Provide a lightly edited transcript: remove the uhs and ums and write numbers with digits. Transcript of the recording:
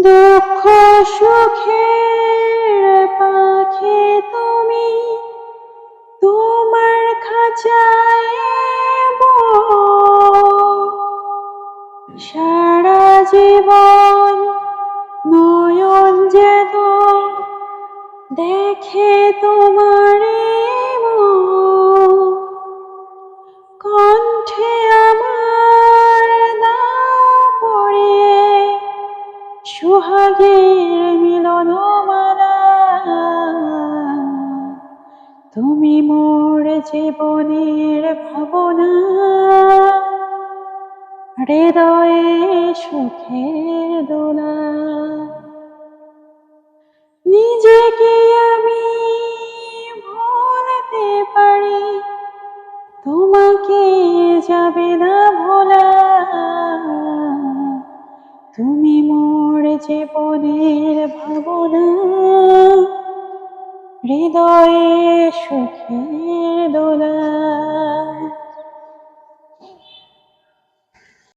দুঃখ সুখের পাখি তুমি, তোমার খাঁচায় সারা জীবন নয়ন যেন দেখে তোমার কণ্ঠে আমার দাও পড়িয়ে সুহাগের মিলন মালা। তুমি মোর জীবনের ভাবনা, হৃদয়ে সুখের দোলা। নিজেকে আমি ভুলতে পারি, তোমাকে যাবে না ভোলা। তুমি মোর জীবনের ভাবনা, হৃদয়ে সুখের দোলা।